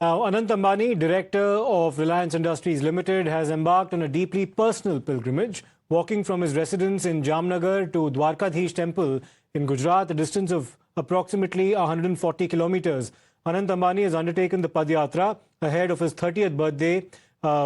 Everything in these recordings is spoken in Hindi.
Now, Anant Ambani, director of Reliance Industries Limited, has embarked on a deeply personal pilgrimage, walking from his residence in Jamnagar to Dwarkadhish Temple in Gujarat, a distance of approximately 140 kilometers. Anant Ambani has undertaken the Padyatra ahead of his 30th birthday,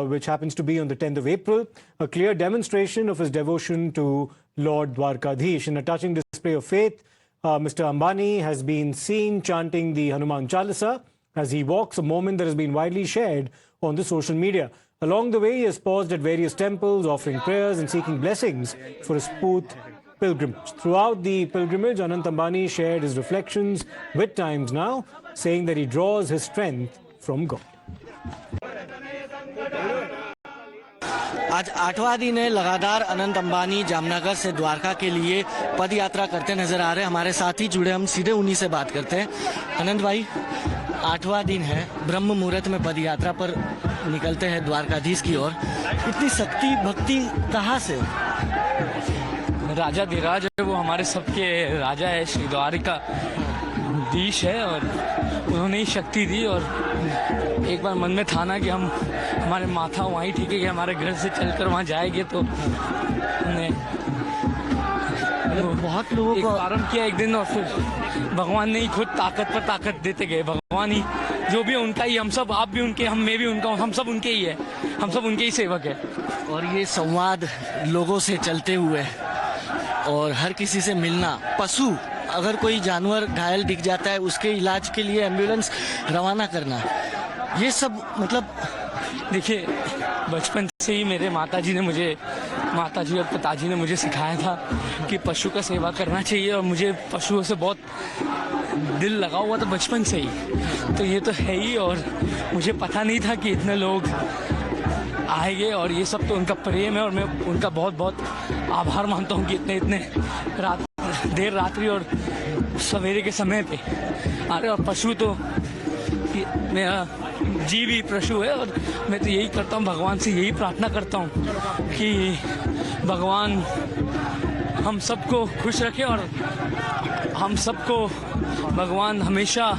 which happens to be on the 10th of April, a clear demonstration of his devotion to Lord Dwarkadhish. In a touching display of faith, Mr. Ambani has been seen chanting the Hanuman Chalisa as he walks, a moment that has been widely shared on the social media. Along the way, he has paused at various temples, offering prayers and seeking blessings for his smooth pilgrimage. Throughout the pilgrimage, Anant Ambani shared his reflections with Times Now, saying that he draws his strength from God. आज 8वां दिन है, लगातार अनंत अंबानी जामनगर से द्वारका के लिए पद यात्रा करते नजर आ रहे हैं। हमारे साथ ही जुड़े, हम सीधे उन्हीं से बात करते हैं। अनंत भाई, 8वां दिन है, ब्रह्म मुहूर्त में पद यात्रा पर निकलते हैं द्वारकाधीश की ओर। इतनी शक्ति भक्ति कहाँ से? राजा धीराज है, वो हमारे सबके राजा है, श्री द्वारिकाधीश है, और उन्होंने ही शक्ति दी। और एक बार मन में था ना कि हम हमारे माथा वहीं ठीक है कि हमारे घर से चलकर वहाँ जाएंगे, तो हमने बहुत लोगों को प्रारंभ किया एक दिन, और फिर भगवान ने ही खुद ताकत पर ताकत देते गए। भगवान ही जो भी उनका ही, हम सब, आप भी उनके, हम मैं भी उनका, हम सब उनके ही है, हम सब उनके ही सेवक है। और ये संवाद लोगों से चलते हुए और हर किसी से मिलना, पशु अगर कोई जानवर घायल दिख जाता है उसके इलाज के लिए एम्बुलेंस रवाना करना, ये सब मतलब देखिए, बचपन से ही मेरे माताजी और पिताजी ने मुझे सिखाया था कि पशु का सेवा करना चाहिए, और मुझे पशुओं से बहुत दिल लगा हुआ था बचपन से ही, तो ये तो है ही। और मुझे पता नहीं था कि इतने लोग आएंगे, और ये सब तो उनका प्रेम है, और मैं उनका बहुत बहुत आभार मानता हूँ कि इतने देर रात्रि और सवेरे के समय पे आ रहे। और पशु तो मेरा जीव ही पशु है, और मैं तो यही करता हूँ, भगवान से यही प्रार्थना करता हूँ कि भगवान हम सबको खुश रखे, और हम सबको भगवान हमेशा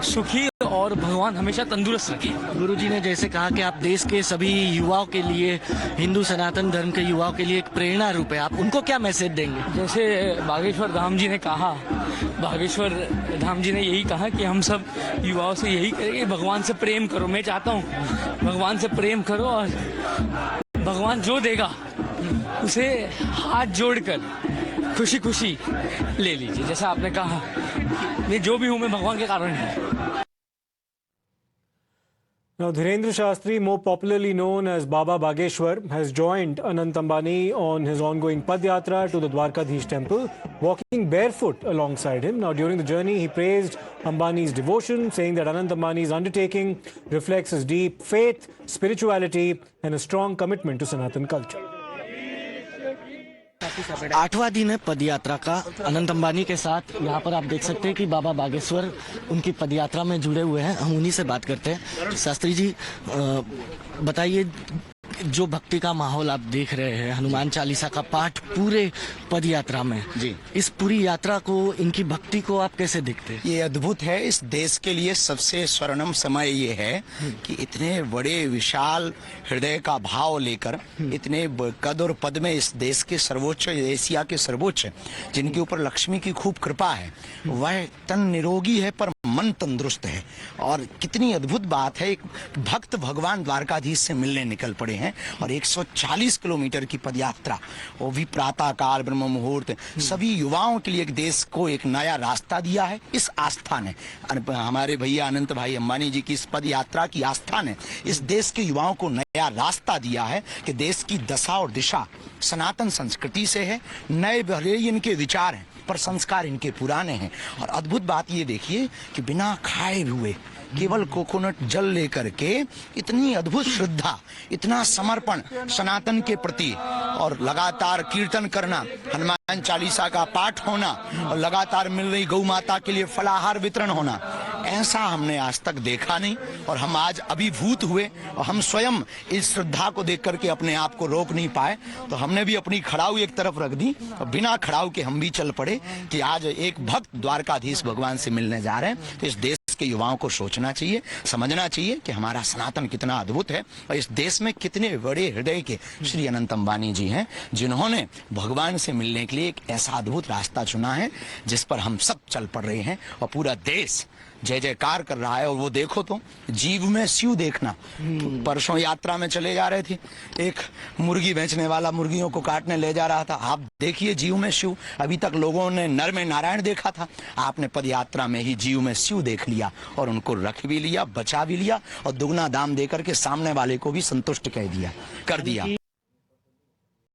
सुखी और भगवान हमेशा तंदुरुस्त रखे। गुरुजी ने जैसे कहा कि आप देश के सभी युवाओं के लिए, हिंदू सनातन धर्म के युवाओं के लिए एक प्रेरणा रूप है, आप उनको क्या मैसेज देंगे? जैसे बागेश्वर धाम जी ने कहा, बागेश्वर धाम जी ने यही कहा कि हम सब युवाओं से यही करेंगे, भगवान से प्रेम करो। मैं चाहता हूँ भगवान से प्रेम करो, और भगवान जो देगा उसे हाथ जोड़कर खुशी खुशी ले लीजिए। जैसा आपने कहा, मैं जो भी हूँ मैं भगवान के कारण हूँ। Now, Dhirendra Shastri, more popularly known as Baba Bageshwar, has joined Anant Ambani on his ongoing Padyatra to the Dwarkadhish temple, walking barefoot alongside him. Now, during the journey, he praised Ambani's devotion, saying that Anant Ambani's undertaking reflects his deep faith, spirituality, and a strong commitment to Sanatan culture. 8वां दिन है पदयात्रा का। अनंत अंबानी के साथ यहाँ पर आप देख सकते हैं कि बाबा बागेश्वर उनकी पदयात्रा में जुड़े हुए हैं। हम उन्हीं से बात करते हैं। शास्त्री जी, बताइए, जो भक्ति का माहौल आप देख रहे हैं, हनुमान चालीसा का पाठ पूरे पदयात्रा में जी, इस पूरी यात्रा को, इनकी भक्ति को आप कैसे देखते हैं? ये अद्भुत है। इस देश के लिए सबसे स्वर्णिम समय ये है कि इतने बड़े विशाल हृदय का भाव लेकर, इतने कद और पद में इस देश के सर्वोच्च, एशिया के सर्वोच्च, जिनके ऊपर लक्ष्मी की खूब कृपा है, वह तन निरोगी है पर मन तंदुरुस्त है। और कितनी अद्भुत बात है, एक भक्त भगवान द्वारकाधीश से मिलने निकल पड़े हैं, और 140 किलोमीटर की पदयात्रा, वो भी प्रातः काल ब्रह्म मुहूर्त, सभी युवाओं के लिए एक देश को एक नया रास्ता दिया है। इस आस्था ने, हमारे भैया अनंत भाई अंबानी जी की इस पद यात्रा की आस्था ने इस देश के युवाओं को नया रास्ता दिया है कि देश की दशा और दिशा सनातन संस्कृति से है। नए भले इनके विचार हैं पर संस्कार इनके पुराने हैं। और अद्भुत बात ये देखिए कि बिना खाए हुए केवल कोकोनट जल लेकर के इतनी अद्भुत श्रद्धा, इतना समर्पण सनातन के प्रति, और लगातार कीर्तन करना, हनुमान चालीसा का पाठ होना, और लगातार मिल रही गौ माता के लिए फलाहार वितरण होना, ऐसा हमने आज तक देखा नहीं। और हम आज अभिभूत हुए, और हम स्वयं इस श्रद्धा को देख करके अपने आप को रोक नहीं पाए, तो हमने भी अपनी खड़ाऊ एक तरफ रख दी, और बिना खड़ाऊ के हम भी चल पड़े कि आज एक भक्त द्वारकाधीश भगवान से मिलने जा रहे हैं। तो इस देश के युवाओं को सोचना चाहिए, समझना चाहिए कि हमारा सनातन कितना अद्भुत है और इस देश में कितने बड़े हृदय के श्री अनंत अंबानी जी हैं, जिन्होंने भगवान से मिलने के लिए एक ऐसा अद्भुत रास्ता चुना है जिस पर हम सब चल पड़ रहे हैं और पूरा देश जय जयकार कर रहा है। और वो देखो तो जीव में शिव देखना। परसों यात्रा में चले जा रहे थे, एक मुर्गी बेचने वाला मुर्गियों को काटने ले जा रहा था। आप देखिए जीव में शिव। अभी तक लोगों ने नर में नारायण देखा था, आपने पद यात्रा में ही जीव में शिव देख लिया और उनको रख भी लिया, बचा भी लिया और दुगना दाम देकर के सामने वाले को भी संतुष्ट कर दिया।